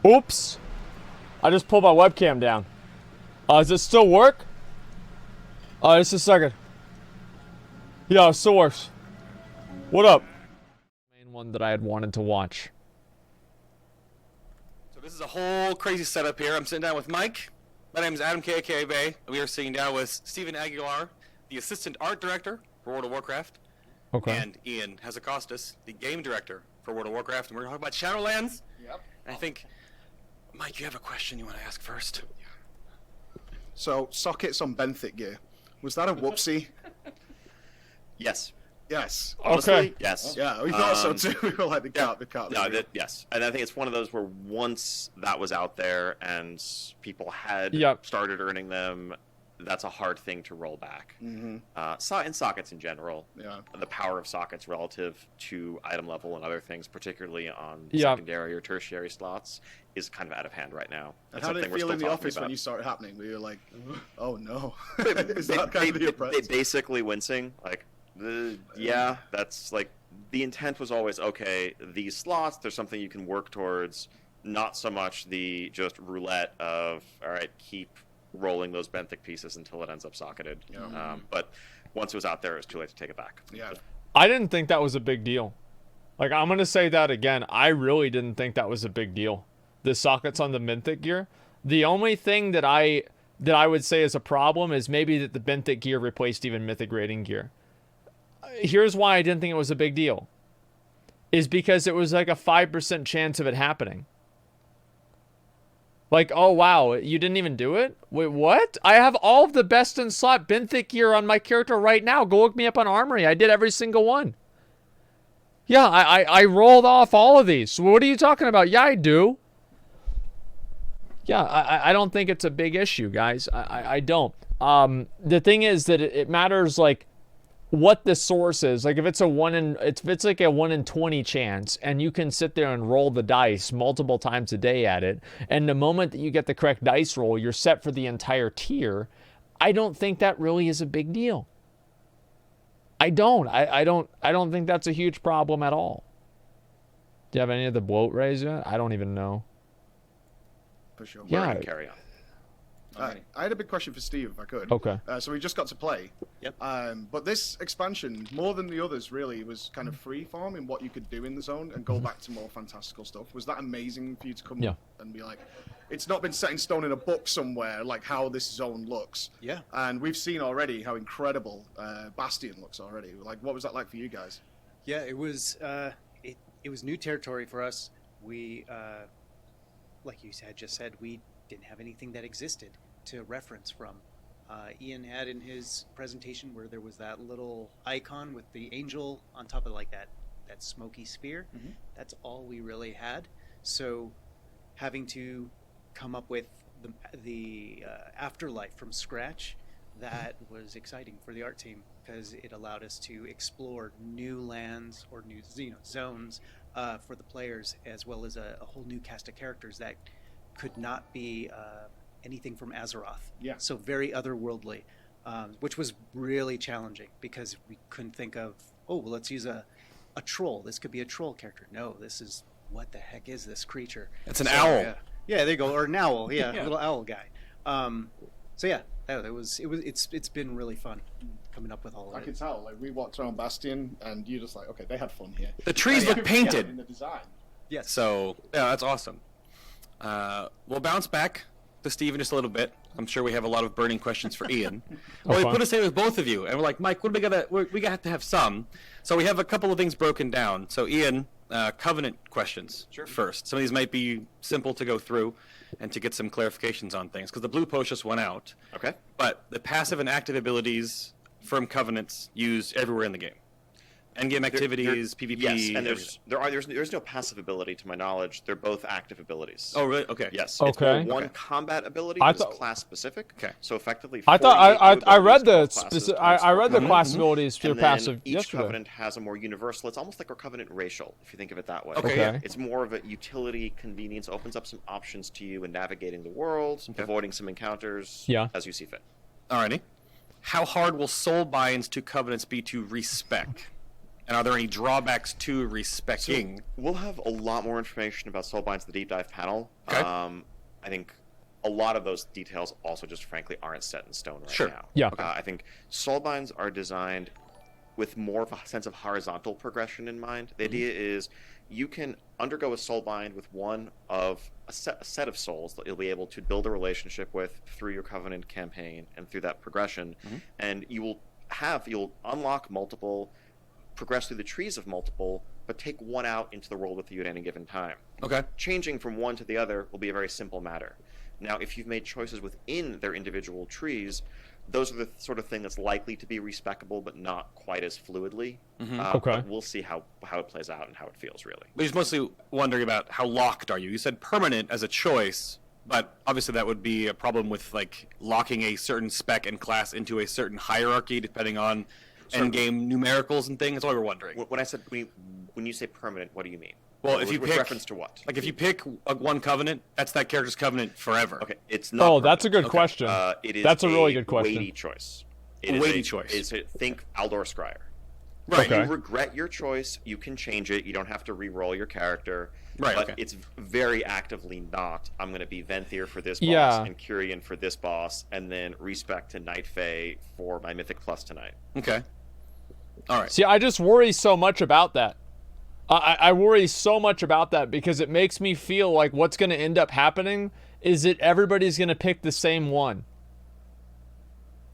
Oops. I just pulled my webcam down. Does it still work? Just a second. Yeah, it still works. What up? Main one that I had wanted to watch. So this is a whole crazy setup here. I'm sitting down with Mike. My name is Adam K.A.K. Bay. We are sitting down with Steven Aguilar, the assistant art director for World of Warcraft. Okay. And Ian Hazacostas, the game director for World of Warcraft. And we're going to talk about Shadowlands. Yep. And I think, Mike, you have a question you want to ask first. So, sockets on benthic gear. Was that a whoopsie? Yes. Yes. Okay. Yes. Yeah, we thought so too. We were like, the cat. No, yes. And I think it's one of those where once that was out there and people had started earning them, that's a hard thing to roll back. Mm-hmm. In sockets in general, Yeah. the power of sockets relative to item level and other things, particularly on Yeah. secondary or tertiary slots, is kind of out of hand right now. And how did it feel in the office when you saw it happening? We were like, oh no. Is that kind of the approach? They basically wincing, like, yeah, that's like, the intent was always, okay, these slots, there's something you can work towards, not so much the just roulette of, all right, keep rolling those benthic pieces until it ends up socketed. Yeah. But once it was out there, it was too late to take it back. Yeah. I didn't think that was a big deal. Like, I'm gonna say that again. I really didn't think that was a big deal. The sockets on the benthic gear. The only thing that I would say is a problem is maybe that the benthic gear replaced even mythic rating gear. Here's why I didn't think it was a big deal. Is because it was like a 5% chance of it happening. Like, oh wow, you didn't even do it? Wait, what? I have all of the best in slot benthic gear on my character right now. Go look me up on Armory. I did every single one. Yeah, I rolled off all of these. So what are you talking about? Yeah, I do. Yeah, I don't think it's a big issue, guys. I don't. The thing is that it matters, like, what the source is. Like, if it's like a 1 in 20 chance, and you can sit there and roll the dice multiple times a day at it, and the moment that you get the correct dice roll, you're set for the entire tier, I don't think that really is a big deal. I don't think that's a huge problem at all. Do you have any of the bloat rays yet? I don't even know. For sure. Yeah. Carry on. I had a big question for Steve, if I could. Okay. So we just got to play. Yep. But this expansion, more than the others, really was kind of freeform in what you could do in the zone and go back to more fantastical stuff. Was that amazing for you to come and be like, it's not been set in stone in a book somewhere, like how this zone looks. Yeah. And we've seen already how incredible Bastion looks already. Like, what was that like for you guys? Yeah, it was it was new territory for us. We, like you just said, we didn't have anything that existed to reference from. Ian had in his presentation where there was that little icon with the angel on top of like that smoky sphere. Mm-hmm. That's all we really had. So having to come up with the afterlife from scratch, that was exciting for the art team because it allowed us to explore new lands or new zones for the players, as well as a whole new cast of characters that could not be anything from Azeroth. Yeah. So very otherworldly, which was really challenging because we couldn't think of, oh, well, let's use a troll. This could be a troll character. No, this is, what the heck is this creature? It's an owl. Yeah, there you go. Or an owl. Yeah, a little owl guy. So yeah, it's been really fun coming up with all of it. I can tell. Like, we walked around Bastion, and you're just like, okay, they had fun here. The trees look painted. In the design. Yes. So, yeah, that's awesome. We'll bounce back to Steven just a little bit. I'm sure we have a lot of burning questions for Ian. Well, we put us in with both of you, and we're like, Mike, what are we got to have some. So we have a couple of things broken down. So Ian, Covenant questions first. Some of these might be simple to go through and to get some clarifications on things, because the blue post just went out. Okay. But the passive and active abilities from Covenants used everywhere in the game. Endgame activities, PvP. Yes, and there's no passive ability to my knowledge. They're both active abilities. Oh, really? Okay. Yes. Okay. It's one combat ability I that's thought- class specific. Okay. So effectively, I thought 48 I read the abilities classes I read the times class abilities to and then passive each yesterday. covenant has a more universal. It's almost like a covenant racial, if you think of it that way. Okay. Okay. It's more of a utility, convenience, opens up some options to you in navigating the world, avoiding some encounters, as you see fit. Alrighty. How hard will soul binds to Covenants be to respec? And are there any drawbacks to respecking? So we'll have a lot more information about Soulbinds the deep dive panel. Okay. I think a lot of those details also just frankly aren't set in stone right Sure. now. Yeah. I think Soulbinds are designed with more of a sense of horizontal progression in mind. The idea is you can undergo a Soulbind with one of a set of souls that you'll be able to build a relationship with through your Covenant campaign and through that progression, and you'll unlock multiple, progress through the trees of multiple, but take one out into the world with you at any given time. Okay. Changing from one to the other will be a very simple matter. Now, if you've made choices within their individual trees, those are the sort of thing that's likely to be respecable, but not quite as fluidly. Okay. But we'll see how it plays out and how it feels, really. But he's mostly wondering about how locked are you. You said permanent as a choice, but obviously that would be a problem with like locking a certain spec and class into a certain hierarchy depending on endgame numericals and things. That's all we're wondering. When I said when you say permanent, what do you mean? Well, if you with pick reference to what? Like if you pick one covenant, that's that character's covenant forever. Okay, it's not. Oh, that's a permanent. good question. It is That's a really good question. Weighty choice. A weighty choice. Think Aldor Scryer. Right. If you Okay. regret your choice, you can change it. You don't have to re-roll your character. Right, But okay. it's very actively not. I'm going to be Venthyr for this boss Yeah. and Kyrian for this boss, and then respect to Night Fae for my Mythic Plus tonight. Okay. All right. See, I just worry so much about that. I worry so much about that because it makes me feel like what's going to end up happening is that everybody's going to pick the same one.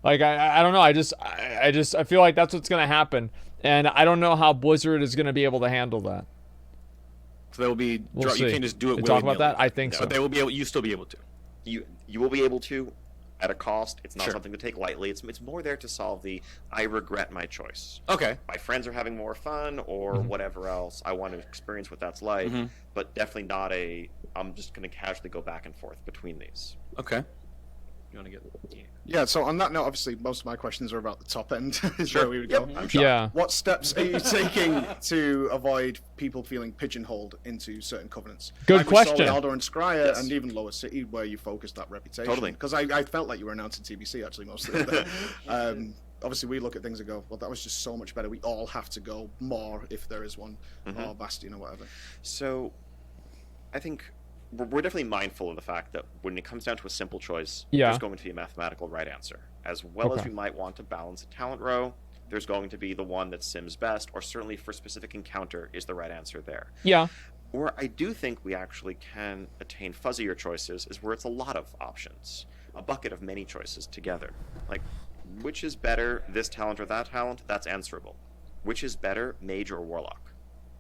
Like, I don't know. I feel like that's what's going to happen. And I don't know how Blizzard is going to be able to handle that. So there will be. We'll you see. can't just do it. To talk about willy-nilly. that? I think so. But they will be able. You still be able to. You will be able to, at a cost. It's not Sure. something to take lightly. It's more there to solve the I regret my choice. Okay. My friends are having more fun or Mm-hmm. whatever else. I want to experience what that's like, but definitely not I'm just going to casually go back and forth between these. Okay. You want to get? Yeah, so on that note, obviously, most of my questions are about the top end, is Sure. where we would go. I'm shocked. Yeah. What steps are you taking to avoid people feeling pigeonholed into certain covenants? Good like question. We saw with Aldor and Scryer, Yes. and even Lower City, where you focused that reputation. Totally. Because I felt like you were announcing TBC, actually, most of it. Obviously, we look at things and go, well, that was just so much better. We all have to go more, if there is one, or Bastion or whatever. So, I think we're definitely mindful of the fact that when it comes down to a simple choice, Yeah. there's going to be a mathematical right answer. As well as Okay. we might want to balance a talent row, there's going to be the one that sims best, or certainly for a specific encounter is the right answer there. Yeah. Where I do think we actually can attain fuzzier choices is where it's a lot of options, a bucket of many choices together. Like, which is better, this talent or that talent? That's answerable. Which is better, mage or warlock?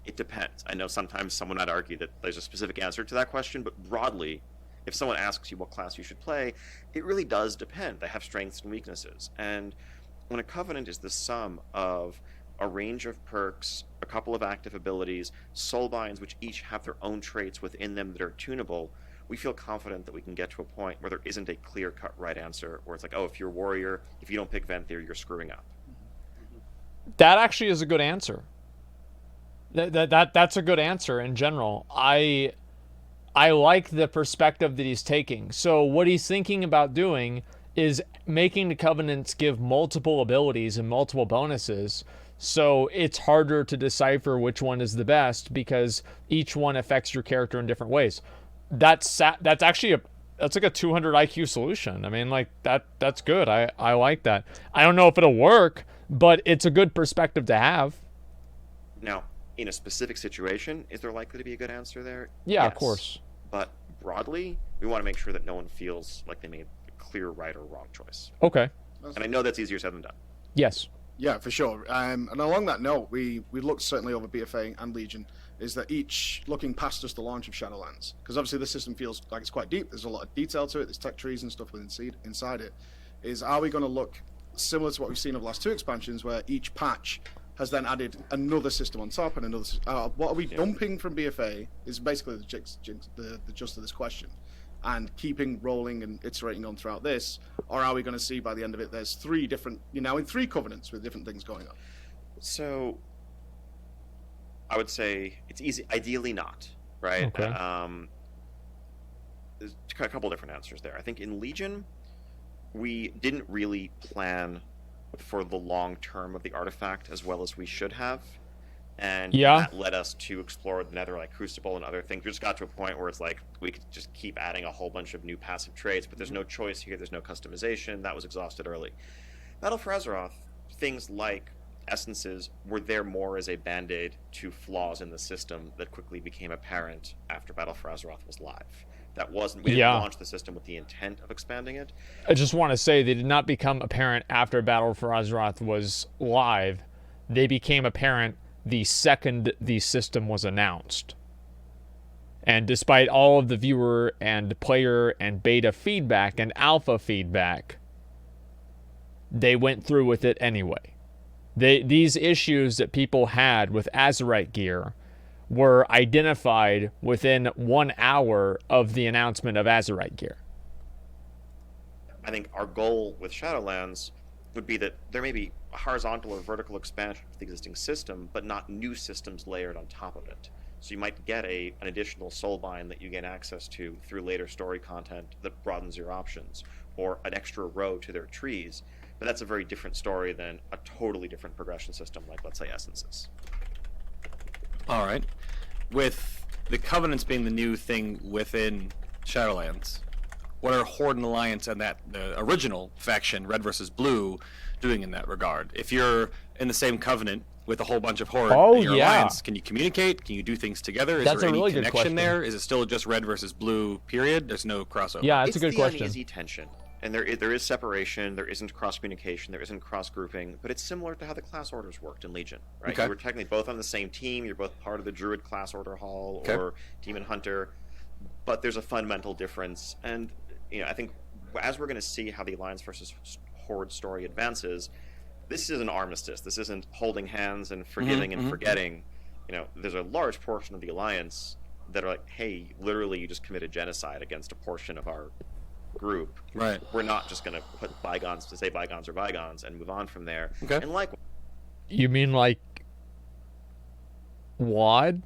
It depends. I know sometimes someone might argue that there's a specific answer to that question, but broadly, if someone asks you what class you should play, it really does depend. They have strengths and weaknesses. And when a covenant is the sum of a range of perks, a couple of active abilities, soulbinds which each have their own traits within them that are tunable, we feel confident that we can get to a point where there isn't a clear-cut right answer, where it's like, oh, if you're a warrior, if you don't pick Venthyr, you're screwing up. That actually is a good answer. That's a good answer in general. I like the perspective that he's taking. So what he's thinking about doing is making the covenants give multiple abilities and multiple bonuses. So it's harder to decipher which one is the best because each one affects your character in different ways. That's actually that's like a 200 IQ solution. I mean, like that's good. I like that. I don't know if it'll work, but it's a good perspective to have. Now, in a specific situation, is there likely to be a good answer there? Yeah, of Yes. course. But broadly, we want to make sure that no one feels like they made a clear right or wrong choice. Okay. And I know that's easier said than done. Yes. Yeah, for sure. And along that note, we looked certainly over BFA and Legion, is that each looking past just the launch of Shadowlands, because obviously the system feels like it's quite deep. There's a lot of detail to it. There's tech trees and stuff inside it. Is are we going to look similar to what we've seen of the last two expansions, where each patch has then added another system on top and another? What are we dumping from BFA is basically the gist of this question, and keeping rolling and iterating on throughout this, or are we going to see by the end of it there's three different, in three covenants with different things going on? So, I would say it's easy. Ideally, not. Right? Okay. There's a couple different answers there. I think in Legion, we didn't really plan for the long term of the artifact as well as we should have. And Yeah. that led us to explore the Netherlight Crucible and other things. We just got to a point where it's like we could just keep adding a whole bunch of new passive traits, but there's no choice here, there's no customization. That was exhausted early. Battle for Azeroth, things like essences were there more as a band-aid to flaws in the system that quickly became apparent after Battle for Azeroth was live. That wasn't, we didn't launch the system with the intent of expanding it. I just want to say they did not become apparent after Battle for Azeroth was live. They became apparent the second the system was announced. And despite all of the viewer and player and beta feedback and alpha feedback, they went through with it anyway. These issues that people had with Azerite gear were identified within 1 hour of the announcement of Azerite gear. I think our goal with Shadowlands would be that there may be a horizontal or vertical expansion of the existing system, but not new systems layered on top of it. So you might get an additional soulbind that you gain access to through later story content that broadens your options, or an extra row to their trees. But that's a very different story than a totally different progression system like, let's say, Essences. All right. With the Covenants being the new thing within Shadowlands, what are Horde and Alliance and the original faction, Red versus Blue, doing in that regard? If you're in the same Covenant with a whole bunch of Horde and your Alliance, can you communicate? Can you do things together? Is That's there a any really good connection question. there? Is it still just Red versus Blue, period? There's no crossover? Yeah, that's a good It's question. the uneasy tension. And there is separation, there isn't cross-communication, there isn't cross-grouping, but it's similar to how the class orders worked in Legion, right? Okay. You were technically both on the same team, you're both part of the Druid class order hall or Demon Hunter, but there's a fundamental difference. And, I think as we're going to see how the Alliance versus Horde story advances, this is an armistice. This isn't holding hands and forgiving and forgetting. There's a large portion of the Alliance that are like, hey, literally you just committed genocide against a portion of our group. Right. We're not just going to put bygones to say bygones are bygones and move on from there. Okay. And likewise, You mean like WAD?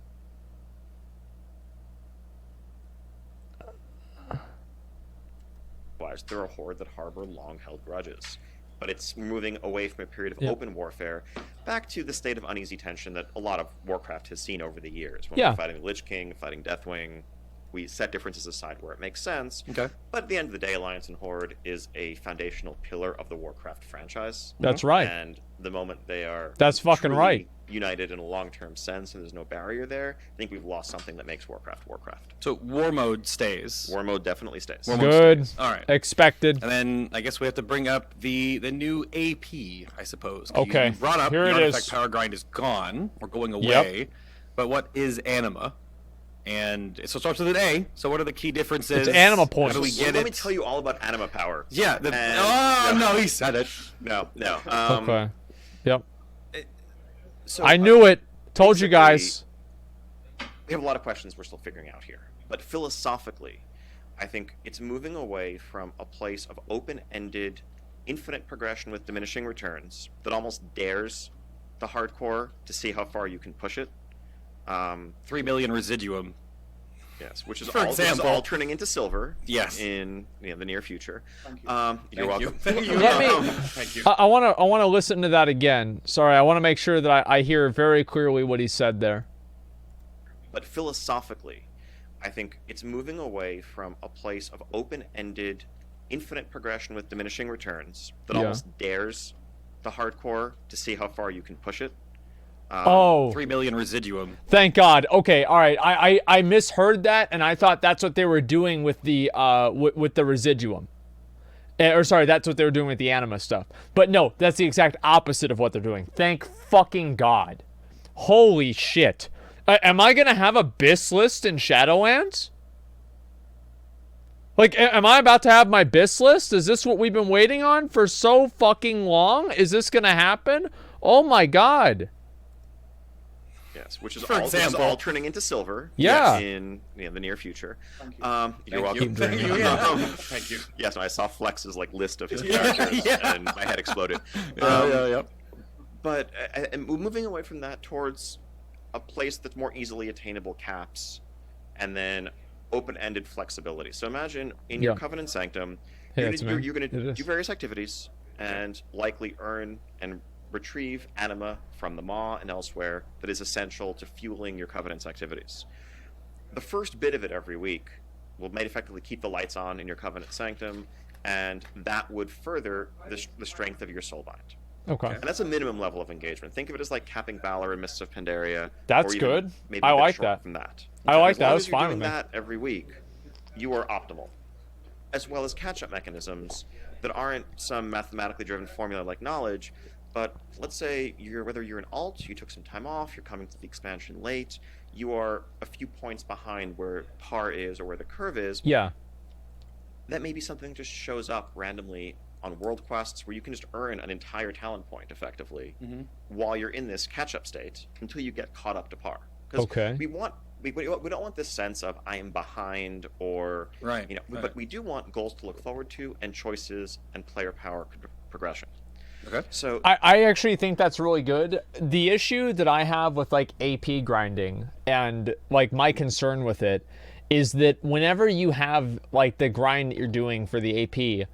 there are a Horde that harbor long-held grudges. But it's moving away from a period of open warfare back to the state of uneasy tension that a lot of Warcraft has seen over the years. When we're fighting the Lich King, fighting Deathwing, we set differences aside where it makes sense. Okay. But at the end of the day, Alliance and Horde is a foundational pillar of the Warcraft franchise. That's right. And the moment they are That's fucking truly right. united in a long-term sense and there's no barrier there, I think we've lost something that makes Warcraft Warcraft. So War Mode stays. War mode definitely stays. War mode Good. stays. All right. Expected. And then I guess we have to bring up the new AP, I suppose. 'Cause Okay. You brought up Here the it artifact is. power grind is gone or going away. But what is anima? And so it starts with an A. So what are the key differences? It's anima How points. do we get Let it? me tell you all about anima power. Yeah. And- No, he said it. No. Okay. Yep. So I knew it. Told you guys. We have a lot of questions we're still figuring out here. But philosophically, I think it's moving away from a place of open-ended, infinite progression with diminishing returns that almost dares the hardcore to see how far you can push it. 3 million residuum. Yes, which is For all, example. all turning into silver. Yes. In the near future. Thank you. You're welcome. Thank you. Let me- Thank you. I want to listen to that again. Sorry, I want to make sure that I hear very clearly what he said there. But philosophically, I think it's moving away from a place of open-ended, infinite progression with diminishing returns that almost dares the hardcore to see how far you can push it. 3 million residuum. Thank God. Okay, all right. I misheard that, and I thought that's what they were doing with the with the residuum. Or sorry, that's what they were doing with the anima stuff. But no, that's the exact opposite of what they're doing. Thank fucking God. Holy shit. Am I gonna have a BIS list in Shadowlands? Like, am I about to have my BIS list? Is this what we've been waiting on for so fucking long? Is this gonna happen? Oh my God. Yes, which is For all, example. all turning into silver. Yeah. In the near future. Thank you. You're Thank welcome. you. Thank you. Thank you. Yes, I saw Flex's list of his Yeah, characters, yeah. and my head exploded. Yeah. But and moving away from that towards a place that's more easily attainable caps, and then open-ended flexibility. So imagine in your Covenant Sanctum, Hey, you're that's gonna me. you're It gonna is. do various activities and likely earn and retrieve anima from the Maw and elsewhere that is essential to fueling your Covenant's activities. The first bit of it every week will effectively keep the lights on in your Covenant Sanctum, and that would further the strength of your Soulbind. Okay. And that's a minimum level of engagement. Think of it as like capping Valor and Mists of Pandaria. That's or even good. Maybe I a bit like short that. From that. I like As that. long That's as you're fine doing with me. that every week, you are optimal. As well as catch-up mechanisms that aren't some mathematically driven formula like knowledge, but let's say whether you're an alt, you took some time off, you're coming to the expansion late, you are a few points behind where par is or where the curve is. Yeah. That may be something that just shows up randomly on world quests where you can just earn an entire talent point effectively while you're in this catch-up state until you get caught up to par. Okay. We don't want this sense of I am behind or Right. but we do want goals to look forward to and choices and player power progression. Okay. So I actually think that's really good. The issue that I have with like AP grinding and like my concern with it is that whenever you have like the grind that you're doing for the AP,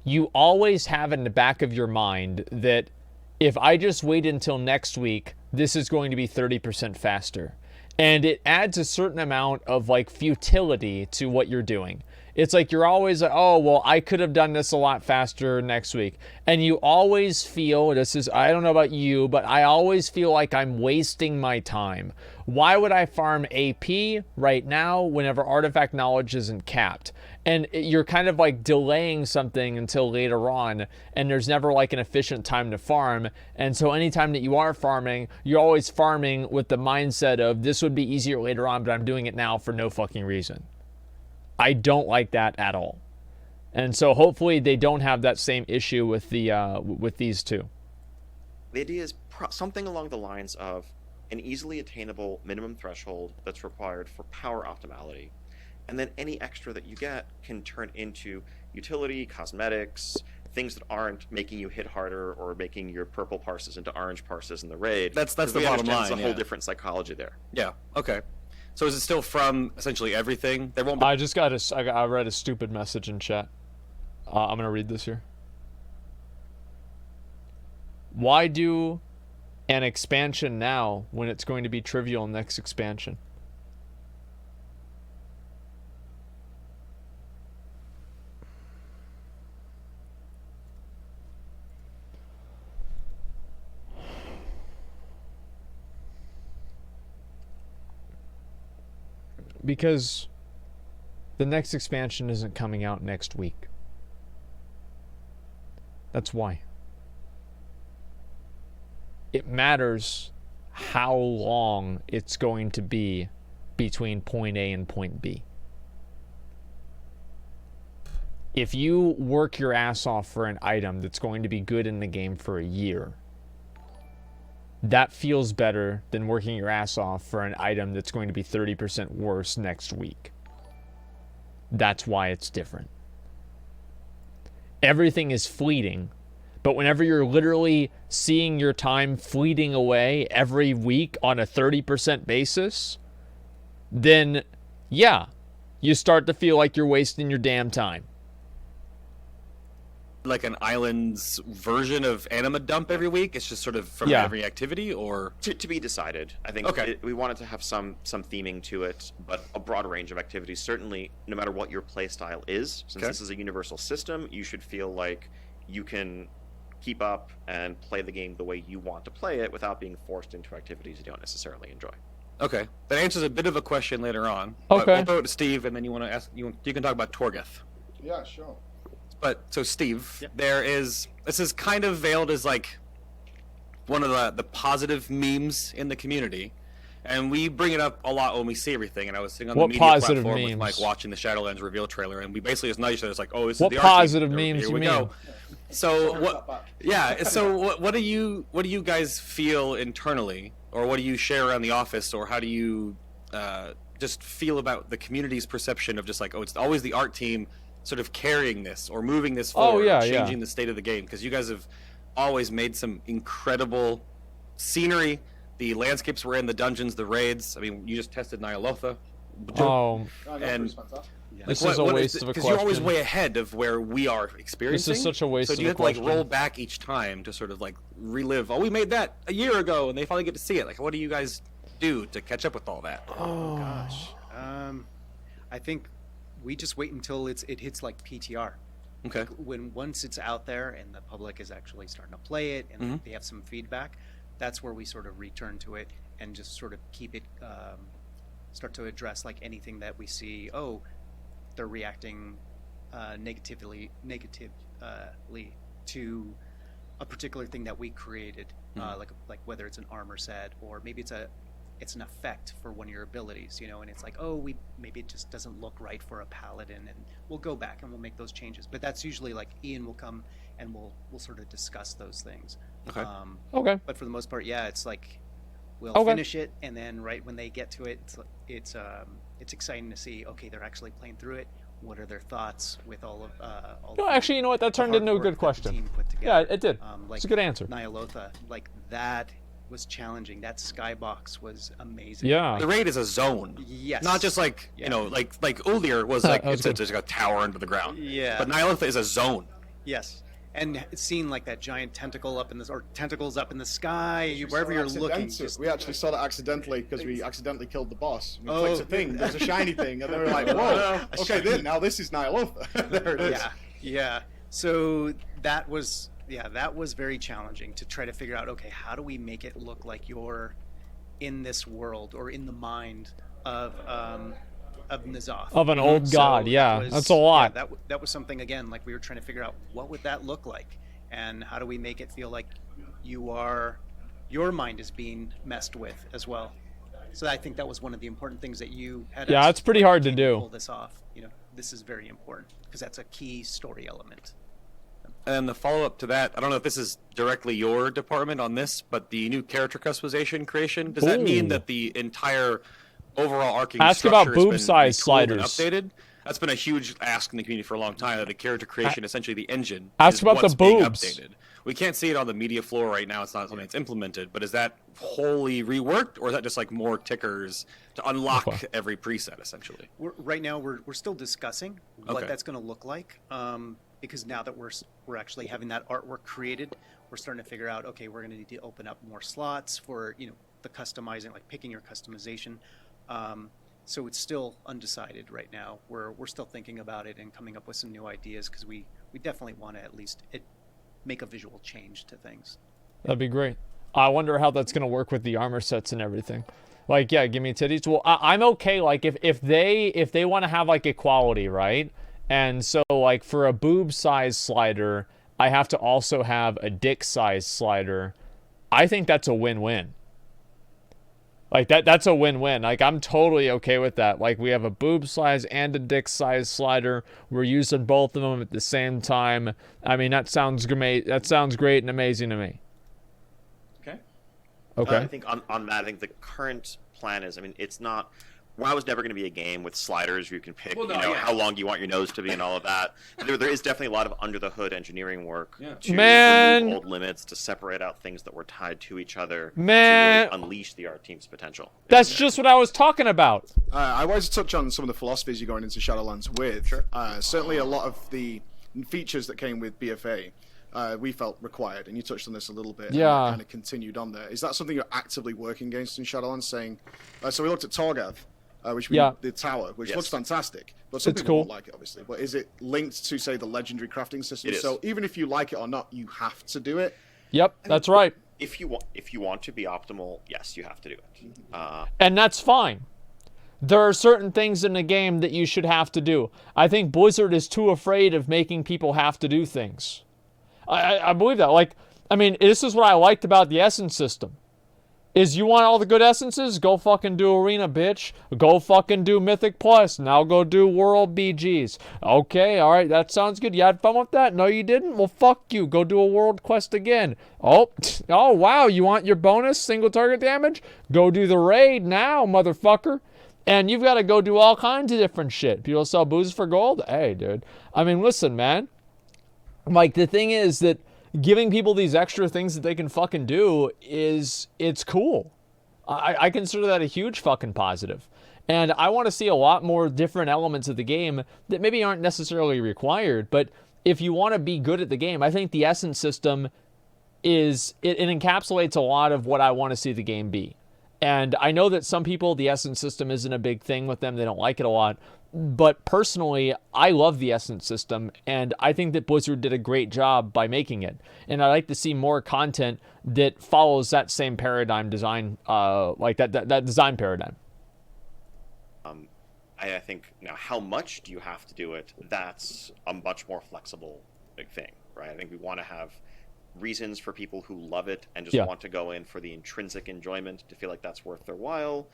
you always have in the back of your mind that if I just wait until next week, this is going to be 30% faster. And it adds a certain amount of like futility to what you're doing. It's like you're always like, oh, well, I could have done this a lot faster next week. And you always feel, I don't know about you, but I always feel like I'm wasting my time. Why would I farm AP right now whenever artifact knowledge isn't capped? And you're kind of like delaying something until later on, and there's never like an efficient time to farm. And so anytime that you are farming, you're always farming with the mindset of this would be easier later on, but I'm doing it now for no fucking reason. I don't like that at all. And so hopefully they don't have that same issue with with these two. the idea is something along the lines of an easily attainable minimum threshold that's required for power optimality. And then any extra that you get can turn into utility, cosmetics, things that aren't making you hit harder or making your purple parses into orange parses in the raid. That's the bottom line. There's a whole different psychology there. Yeah. Okay. So is it still from essentially everything? There won't be... I read a stupid message in chat. I'm gonna read this here. Why do an expansion now when it's going to be trivial next expansion? Because the next expansion isn't coming out next week. That's why. It matters how long it's going to be between point A and point B. If you work your ass off for an item that's going to be good in the game for a year, that feels better than working your ass off for an item that's going to be 30% worse next week. That's why it's different. Everything is fleeting, but whenever you're literally seeing your time fleeting away every week on a 30% basis, then yeah, you start to feel like you're wasting your damn time. Like an island's version of anima dump every week? It's just sort of from every activity, or to be decided. I think we wanted to have some theming to it, but a broad range of activities. Certainly, no matter what your play style is, since this is a universal system, you should feel like you can keep up and play the game the way you want to play it without being forced into activities you don't necessarily enjoy. Okay, that answers a bit of a question later on. Okay, we'll throw it to Steve, and then you want to ask. You can talk about Torgeth. Yeah, sure. But so Steve, this is kind of veiled as like one of the positive memes in the community, and we bring it up a lot when we see everything. And I was sitting on the media platform with Mike watching the Shadowlands reveal trailer, and we basically just nudge each other. It's like, oh, this is the positive memes. Here we mean? Go. So what? Yeah. So what do you guys feel internally, or what do you share around the office, or how do you just feel about the community's perception of just like, oh, it's always the art team sort of carrying this or moving this forward, changing the state of the game, because you guys have always made some incredible scenery. The landscapes we're in, the dungeons, the raids. I mean, you just tested Nyalotha Oh, And fantastic. Yeah. this is a waste of a because you're always question. way ahead of where we are experiencing. such a waste So of you a have to like question. roll back each time to sort of like relive. Oh, we made that a year ago, and they finally get to see it. Like, what do you guys do to catch up with all that? Oh gosh. I think we just wait until it hits like PTR. Okay. When once it's out there and the public is actually starting to play it and Mm-hmm. they have some feedback, that's where we sort of return to it and just sort of keep it, start to address like anything that we see. Oh, they're reacting negatively to a particular thing that we created, like whether it's an armor set or maybe it's an effect for one of your abilities, you know, and it's like, oh, maybe it just doesn't look right for a paladin, and we'll go back and we'll make those changes. But that's usually like Ian will come and we'll sort of discuss those things. Okay. Okay. But for the most part, yeah, it's like we'll Okay. finish it, and then right when they get to it, it's exciting to see. Okay, they're actually playing through it. What are their thoughts with all of No, actually, you know what? That turned hard into a work good that the question. team put Yeah, together? it did. Like It's a good answer. Nyalotha, like that was challenging. That skybox was amazing. Yeah. The raid is a zone. Yes. Not just like Yeah. you know, like Uldir was like That was it's just a tower under the ground. Yeah. But Nyalotha is a zone. Yes. And seeing like that giant tentacle up in the, or tentacles up in the sky, wherever you're looking. Just, We actually saw that accidentally because we accidentally killed the boss. We Oh. clicked a thing, there's a shiny thing, and then we're like, whoa, okay, now this is Nyalotha. There it is. yeah, yeah. So that was very challenging to try to figure out. Okay, how do we make it look like you're in this world or in the mind of N'Zoth. Of an old So god, that yeah. was- That's a lot. yeah, that was something, again, like we were trying to figure out what would that look like, and how do we make it feel like your mind is being messed with as well. So I think that was one of the important things that you had. Yeah, us it's pretty hard to can do. Pull this off. You know, this is very important because that's a key story element. And the follow-up to that, I don't know if this is directly your department on this, but the new character customization creation, does that mean Ooh. that the entire overall arcing Ask structure about boob has been size retooled and sliders. updated? That's been a huge ask in the community for a long time, that the character creation, essentially the engine, Ask is about the what's being boobs. updated. We can't see it on the media floor right now. It's not something that's implemented, but is that wholly reworked, or is that just like more tickers to unlock Okay. every preset, essentially? Right now, we're still discussing what Okay. that's going to look like, because now that we're actually having that artwork created, we're starting to figure out, okay, we're going to need to open up more slots for, you know, the customizing, like picking your customization. So it's still undecided right now. We're still thinking about it and coming up with some new ideas, because we definitely want to at least make a visual change to things. That'd be great. I wonder how that's gonna work with the armor sets and everything. Like, yeah, give me titties. Well, I'm okay. Like, if they want to have like equality, right? And so like for a boob size slider, I have to also have a dick size slider. I think that's a win-win. Like that's a win-win. Like I'm totally okay with that. Like we have a boob size and a dick size slider. We're using both of them at the same time. I mean, that sounds great. That sounds great and amazing to me. Okay. Okay. I think on that, I think the current plan is, I mean, it's not. WoW is never going to be a game with sliders. You can pick, Well, no, you know, yeah. how long you want your nose to be and all of that. There is definitely a lot of under the hood engineering work to Man. remove old limits, to separate out things that were tied to each other, Man. to really unleash the art team's potential. That's just what I was talking about. I wanted to touch on some of the philosophies you're going into Shadowlands with. Sure. Certainly a lot of the features that came with BFA we felt required, and you touched on this a little bit. Yeah. And kind of continued on there. Is that something you're actively working against in Shadowlands, saying... so we looked at Torgath, the tower, which Yes. looks fantastic, but some It's people cool. won't like it, obviously. But is it linked to, say, the legendary crafting system? It is. So even if you like it or not, you have to do it. Yep, that's right. If you want to be optimal, yes, you have to do it. And that's fine. There are certain things in the game that you should have to do. I think Blizzard is too afraid of making people have to do things. I believe that. Like, I mean, this is what I liked about the Essence system. Is you want all the good essences? Go fucking do Arena, bitch. Go fucking do Mythic Plus. Now go do World BGs. Okay, alright, that sounds good. You had fun with that? No, you didn't? Well, fuck you. Go do a World Quest again. Oh, wow, you want your bonus single target damage? Go do the raid now, motherfucker. And you've got to go do all kinds of different shit. People sell booze for gold? Hey, dude. I mean, listen, man. Like, the thing is that giving people these extra things that they can fucking do it's cool. I consider that a huge fucking positive. And I want to see a lot more different elements of the game that maybe aren't necessarily required. But if you want to be good at the game, I think the Essence system it encapsulates a lot of what I want to see the game be. And I know that some people, the Essence system isn't a big thing with them. They don't like it a lot. But personally, I love the Essence system, and I think that Blizzard did a great job by making it. And I like to see more content that follows that same paradigm design, like that design paradigm. I think now, how much do you have to do it? That's a much more flexible thing, right? I think we want to have reasons for people who love it and just want to go in for the intrinsic enjoyment to feel like that's worth their while.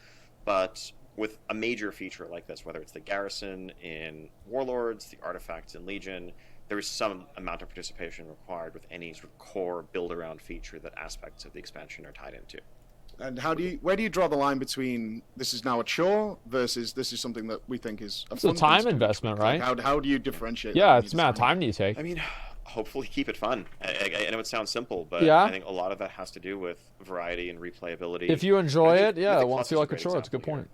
But with a major feature like this, whether it's the garrison in Warlords, the artifacts in Legion, there is some amount of participation required with any sort of core build-around feature that aspects of the expansion are tied into. And where do you draw the line between this is now a chore versus this is something that we think is it's a time investment, right? Like how do you differentiate? Yeah, it's the amount of time do you take? I mean, hopefully keep it fun. I know it sounds simple, but yeah. I think a lot of that has to do with variety and replayability. If you enjoy it, it won't feel like a chore. It's a good point.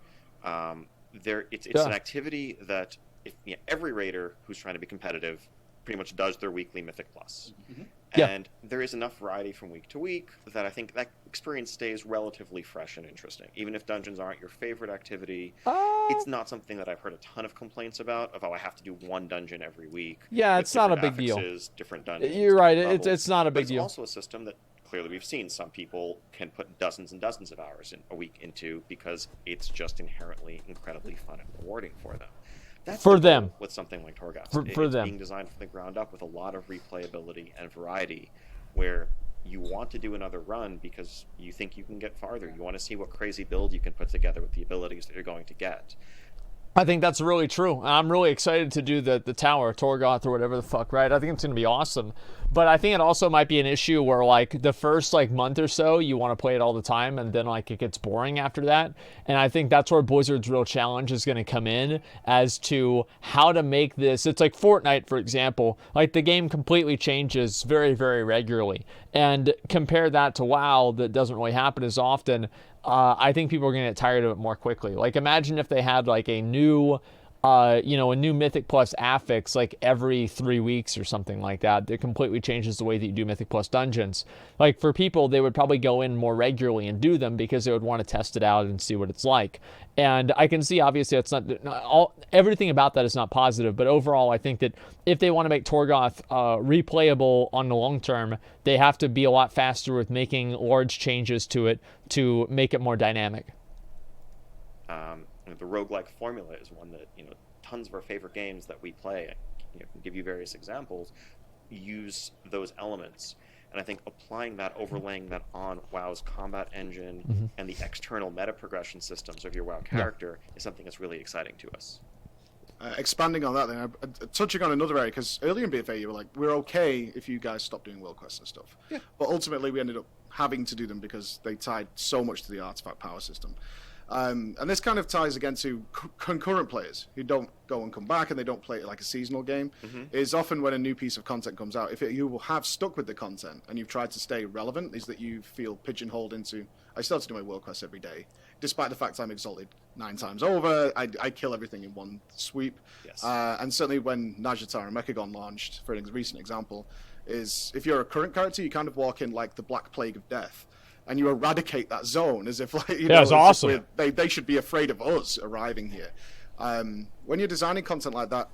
It's an activity that every raider who's trying to be competitive pretty much does their weekly Mythic Plus. Mm-hmm. And there is enough variety from week to week that I think that experience stays relatively fresh and interesting. Even if dungeons aren't your favorite activity, it's not something that I've heard a ton of complaints about, I have to do one dungeon every week. Yeah, it's not a big deal. Different dungeons. You're right, it's not a big deal. It's also a system that clearly we've seen some people can put dozens and dozens of hours in a week into because it's just inherently incredibly fun and rewarding for them. That's for them with something like Torghast. For them being designed from the ground up with a lot of replayability and variety, where you want to do another run because you think you can get farther. You want to see what crazy build you can put together with the abilities that you're going to get. I think that's really true. I'm really excited to do the tower, Torgoth or whatever the fuck, right? I think it's going to be awesome. But I think it also might be an issue where, like, the first, like, month or so, you want to play it all the time, and then, like, it gets boring after that. And I think that's where Blizzard's real challenge is going to come in as to how to make this. It's like Fortnite, for example. Like, the game completely changes very, very regularly. And compare that to WoW, that doesn't really happen as often. I think people are going to get tired of it more quickly. Like, imagine if they had, like, a new Mythic Plus affix, like, every 3 weeks or something like that. It completely changes the way that you do Mythic Plus dungeons. Like, for people, they would probably go in more regularly and do them because they would want to test it out and see what it's like. And I can see, obviously, it's not everything about that is not positive, but overall, I think that if they want to make Torgoth replayable on the long term, they have to be a lot faster with making large changes to it to make it more dynamic. The roguelike formula is one that tons of our favorite games that we play, I can give you various examples, use those elements. And I think applying that, overlaying that on WoW's combat engine and the external meta progression systems of your WoW character is something that's really exciting to us. Expanding on that then, touching on another area, because earlier in BFA you were like, we're okay if you guys stop doing world quests and stuff. Yeah. But ultimately we ended up having to do them because they tied so much to the artifact power system. And this kind of ties again to concurrent players who don't go and come back and they don't play it like a seasonal game. Is often when a new piece of content comes out, you have stuck with the content and you've tried to stay relevant, is that you feel pigeonholed into, I still have to do my world quests every day. Despite the fact I'm exalted 9 times over, I kill everything in one sweep. Yes. And certainly when Najjatar and Mechagon launched, for a recent example, is if you're a current character, you kind of walk in like the Black Plague of Death. And you eradicate that zone as if, like, it's awesome. They should be afraid of us arriving here. When you're designing content like that,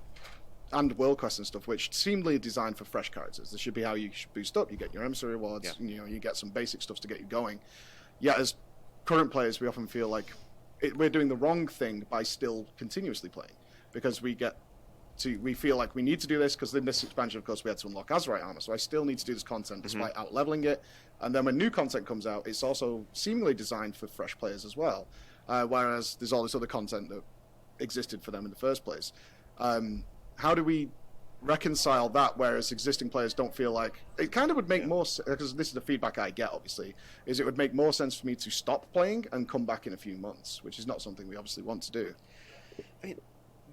and world quests and stuff, which seemingly designed for fresh characters, this should be how you should boost up. You get your emissary rewards, you get some basic stuff to get you going. Yet as current players, we often feel like we're doing the wrong thing by still continuously playing, because we feel like we need to do this because in this expansion, of course, we had to unlock Azerite armor, so I still need to do this content despite out-leveling it. And then when new content comes out, it's also seemingly designed for fresh players as well, whereas there's all this other content that existed for them in the first place. How do we reconcile that, whereas existing players don't feel like... It kind of would make more sense, because this is the feedback I get, obviously, is it would make more sense for me to stop playing and come back in a few months, which is not something we obviously want to do. I mean,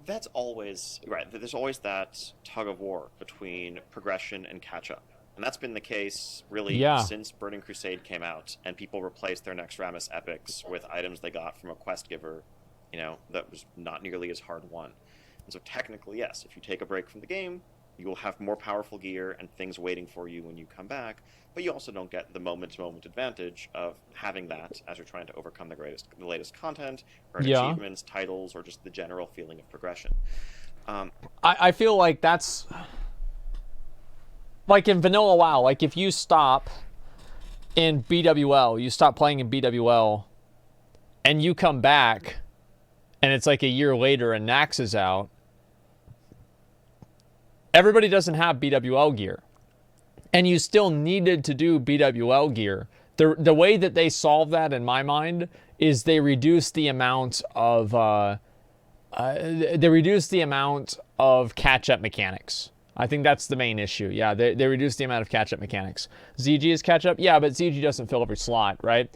that's always... Right, there's always that tug of war between progression and catch-up. And that's been the case, really, since Burning Crusade came out, and people replaced their next Rammus epics with items they got from a quest giver that was not nearly as hard won. And so technically, yes, if you take a break from the game, you will have more powerful gear and things waiting for you when you come back, but you also don't get the moment-to-moment advantage of having that as you're trying to overcome the latest content, earn achievements, titles, or just the general feeling of progression. I feel like that's... Like in Vanilla WoW, like if you stop in BWL, you stop playing in BWL, and you come back, and it's like a year later and Nax is out, everybody doesn't have BWL gear. And you still needed to do BWL gear. The way that they solve that, in my mind, is they reduce the amount of catch-up mechanics. I think that's the main issue. Yeah, they reduce the amount of catch-up mechanics. ZG is catch-up? Yeah, but ZG doesn't fill every slot, right?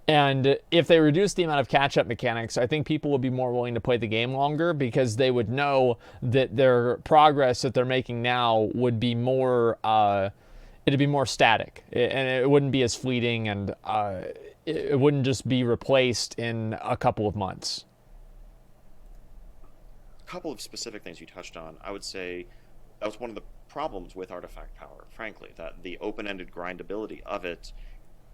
And if they reduce the amount of catch-up mechanics, I think people would be more willing to play the game longer because they would know that their progress that they're making now would be more, it'd be more static. And it wouldn't be as fleeting, and it wouldn't just be replaced in a couple of months. A couple of specific things you touched on. I would say that was one of the problems with Artifact Power, frankly, that the open-ended grindability of it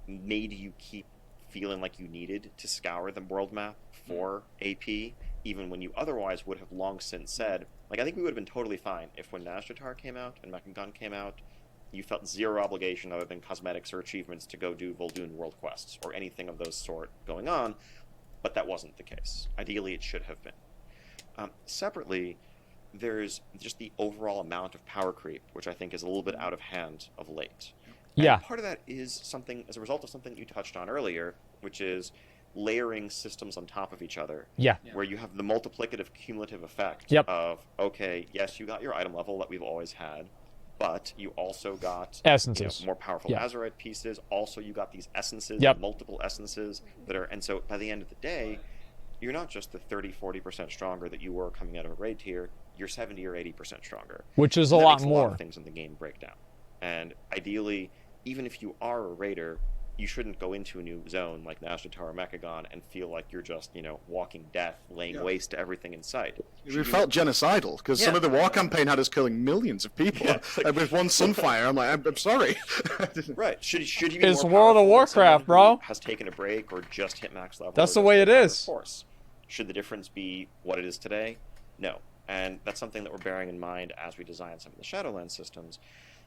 made you keep feeling like you needed to scour the world map for AP, even when you otherwise would have long since said, like, I think we would have been totally fine if when Nazjatar came out and Mechagon came out, you felt zero obligation other than cosmetics or achievements to go do Vol'dun world quests or anything of those sort going on, but that wasn't the case. Ideally, it should have been. Separately, there's just the overall amount of power creep, which I think is a little bit out of hand of late. Yeah. And part of that is something as a result of something you touched on earlier, which is layering systems on top of each other. Yeah. Where you have the multiplicative cumulative effect of, okay, yes, you got your item level that we've always had, but you also got essences, more powerful Azerite pieces. Also, you got these essences, multiple essences that are, and so by the end of the day, you're not just the 30-40% stronger that you were coming out of a raid tier, you're 70 or 80% stronger. Which is a lot more. A lot of things in the game break down. And ideally, even if you are a raider, you shouldn't go into a new zone like Nazjatar or Mechagon and feel like you're just, walking death, laying waste to everything in sight. We felt genocidal, because some of the war campaign had us killing millions of people. With one Sunfire, I'm like, I'm sorry. Right. Should you be it's more World of Warcraft, bro. Has taken a break or just hit max level? That's the way it is. Of course. Should the difference be what it is today? No. And that's something that we're bearing in mind as we design some of the Shadowlands systems.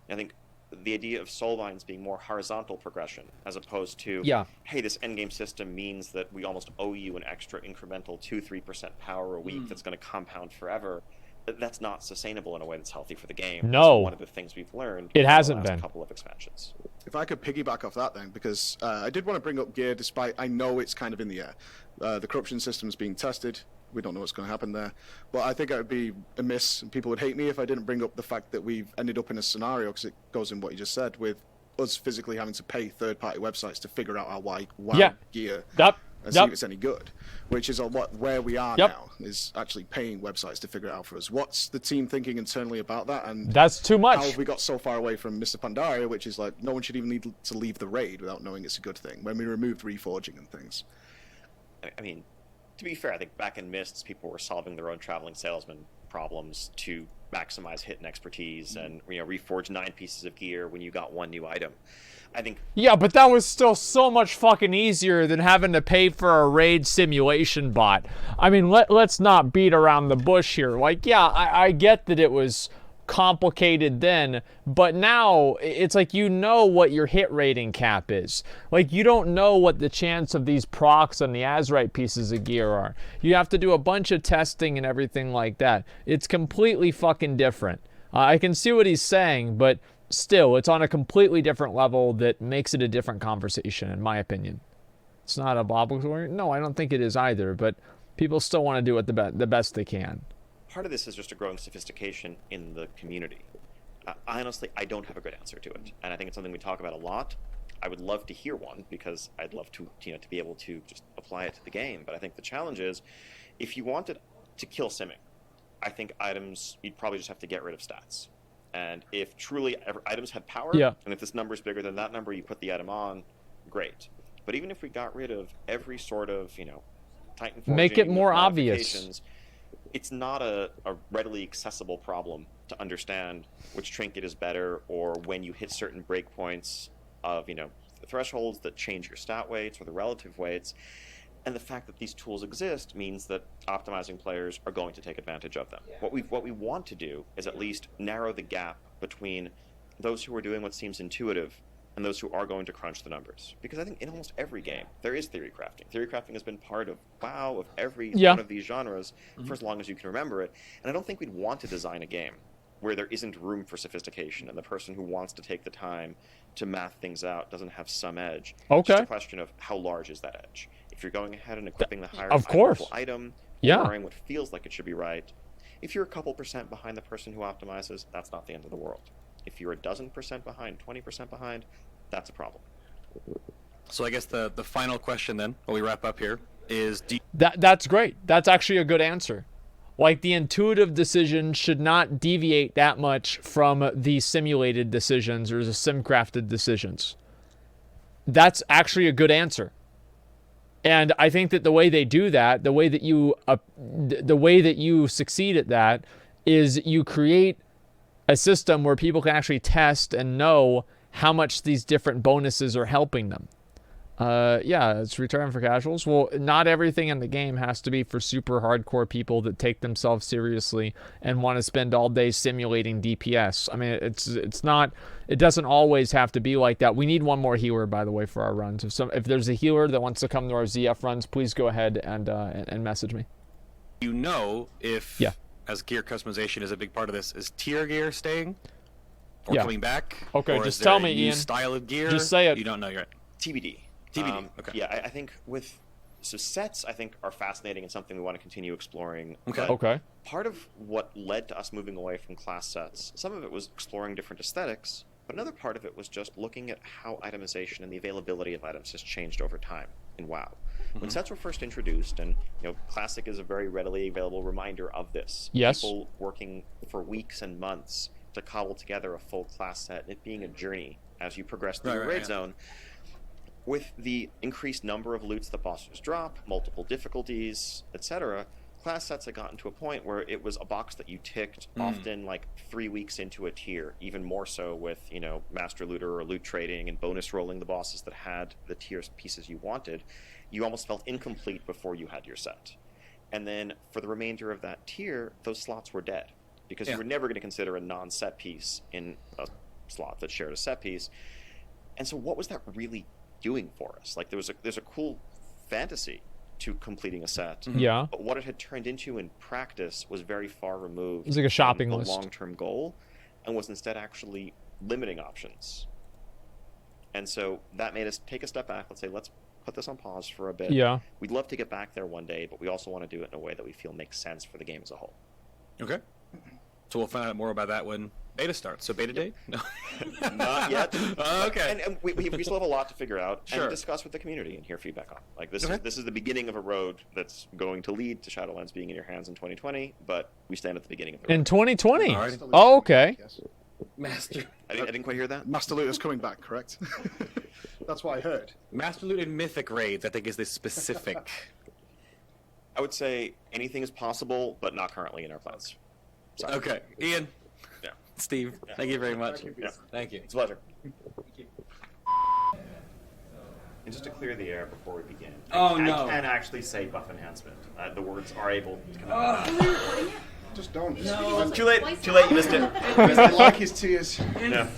I think the idea of soulbinds being more horizontal progression as opposed to, hey, this endgame system means that we almost owe you an extra incremental 2-3% power a week that's going to compound forever. That's not sustainable in a way that's healthy for the game. No. That's one of the things we've learned. It hasn't in the last been. couple of expansions. If I could piggyback off that then, because I did want to bring up gear, despite I know it's kind of in the air. The corruption system's being tested. We don't know what's going to happen there. But I think it would be amiss, and people would hate me if I didn't bring up the fact that we've ended up in a scenario, because it goes in what you just said, with us physically having to pay third-party websites to figure out our WoW gear and see if it's any good, which is a lot where we are now, is actually paying websites to figure it out for us. What's the team thinking internally about that? And that's too much. How have we got so far away from Mr. Pandaria, which is like, no one should even need to leave the raid without knowing it's a good thing, when we removed reforging and things? I mean, to be fair, I think back in Mists, people were solving their own traveling salesman problems to maximize hit and expertise and, reforge 9 pieces of gear when you got 1 new item. I think... Yeah, but that was still so much fucking easier than having to pay for a raid simulation bot. I mean, let's not beat around the bush here. Like, I get that it was complicated then, but now it's like what your hit rating cap is. Like, you don't know what the chance of these procs on the Azerite pieces of gear are. You have to do a bunch of testing and everything like that. It's completely fucking different. I can see what he's saying, but still, it's on a completely different level that makes it a different conversation, in my opinion. It's not obligatory. No, I don't think it is either, but people still want to do it the best they can. Part of this is just a growing sophistication in the community. Honestly, I don't have a good answer to it, and I think it's something we talk about a lot. I would love to hear one, because I'd love to, to be able to just apply it to the game. But I think the challenge is, if you wanted to kill simming, I think items, you'd probably just have to get rid of stats. And if truly items had power, and if this number is bigger than that number, you put the item on, great. But even if we got rid of every sort of, Titan Make forging it more with obvious. modifications, it's not a readily accessible problem to understand which trinket is better, or when you hit certain breakpoints of, thresholds that change your stat weights or the relative weights. And the fact that these tools exist means that optimizing players are going to take advantage of them. What we want to do is at least narrow the gap between those who are doing what seems intuitive and those who are going to crunch the numbers. Because I think in almost every game, there is theory crafting. Theory crafting has been part of every one of these genres for as long as you can remember it. And I don't think we'd want to design a game where there isn't room for sophistication and the person who wants to take the time to math things out doesn't have some edge. Okay. It's just a question of how large is that edge. If you're going ahead and equipping the higher item, wearing what feels like it should be right, if you're a couple percent behind the person who optimizes, that's not the end of the world. If you're a dozen percent behind, 20% behind, that's a problem. So I guess the final question then, while we wrap up here, is that's great. That's actually a good answer. Like, the intuitive decision should not deviate that much from the simulated decisions or the sim-crafted decisions. That's actually a good answer. And I think that the way they do that, the way that you succeed at that, is you create a system where people can actually test and know how much these different bonuses are helping them. It's return for casuals. Well, not everything in the game has to be for super hardcore people that take themselves seriously and want to spend all day simulating DPS. I mean, it's not. It doesn't always have to be like that. We need one more healer, by the way, for our runs. If there's a healer that wants to come to our ZF runs, please go ahead and message me. If as gear customization is a big part of this, is tier gear staying or coming back? Okay, or just is tell there me, a new Ian. style of gear? Just say it. You don't know yet. TBD. TBD. Okay. Yeah, I think sets, I think, are fascinating and something we want to continue exploring. Okay. But part of what led to us moving away from class sets, some of it was exploring different aesthetics, but another part of it was just looking at how itemization and the availability of items has changed over time in WoW. When sets were first introduced, and Classic is a very readily available reminder of this. Yes. People working for weeks and months to cobble together a full class set, it being a journey as you progress through the raid zone. With the increased number of loots that bosses drop, multiple difficulties, etc., class sets had gotten to a point where it was a box that you ticked often like 3 weeks into a tier, even more so with, master looter or loot trading and bonus rolling the bosses that had the tier pieces you wanted. You almost felt incomplete before you had your set. And then for the remainder of that tier, those slots were dead because you were never going to consider a non-set piece in a slot that shared a set piece. And so what was that really doing for us? Like, there's a cool fantasy to completing a set. Yeah. But what it had turned into in practice was very far removed. It was like a shopping from list. The long-term goal, and was instead actually limiting options. And so that made us take a step back. Let's say, let's put this on pause for a bit. Yeah. We'd love to get back there one day, but we also want to do it in a way that we feel makes sense for the game as a whole. Okay. So we'll find out more about that when beta starts. So beta date? No. Not yet. Okay. And we still have a lot to figure out Sure. and discuss with the community and hear feedback on. Like, this is the beginning of a road that's going to lead to Shadowlands being in your hands in 2020, but we stand at the beginning of the road. In 2020? All right. Oh, okay. Yes. Master I didn't quite hear that. Master Looter's coming back, correct? That's what I heard. Master Loot and Mythic raids, I think, is the specific. I would say anything is possible, but not currently in our plans. Sorry. Okay. Ian. Yeah. Steve, thank you very much. Yeah. Thank you. It's a pleasure. And just to clear the air before we begin, I can actually say buff enhancement. The words are able to come out. Just don't. No. Too late, you missed it. I like his tears. No.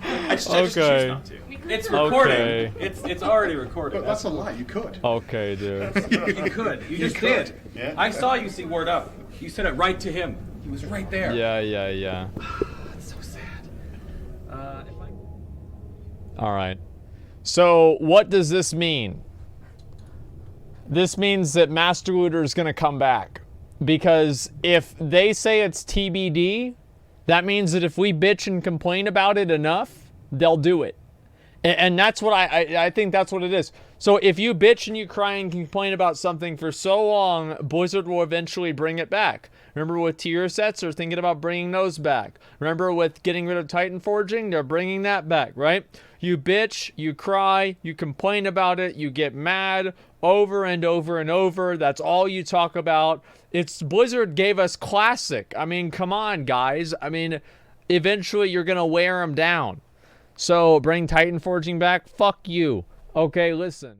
I just choose not to. It's recording. Okay. It's already recorded. But that's a lie. You could. Okay, dude. You could. You just did. Yeah. I saw you see word up. You said it right to him. He was right there. Yeah. That's so sad. All right. So what does this mean? This means that Master Looter is going to come back. Because if they say it's TBD, that means that if we bitch and complain about it enough, they'll do it. And that's what I think that's what it is. So if you bitch and you cry and complain about something for so long, Blizzard will eventually bring it back. Remember with tier sets, they're thinking about bringing those back. Remember with getting rid of Titan Forging, they're bringing that back, right? You bitch, you cry, you complain about it, you get mad over and over and over. That's all you talk about. It's Blizzard gave us Classic. I mean, come on, guys. I mean, eventually you're going to wear them down. So bring Titan Forging back? Fuck you. Okay, listen.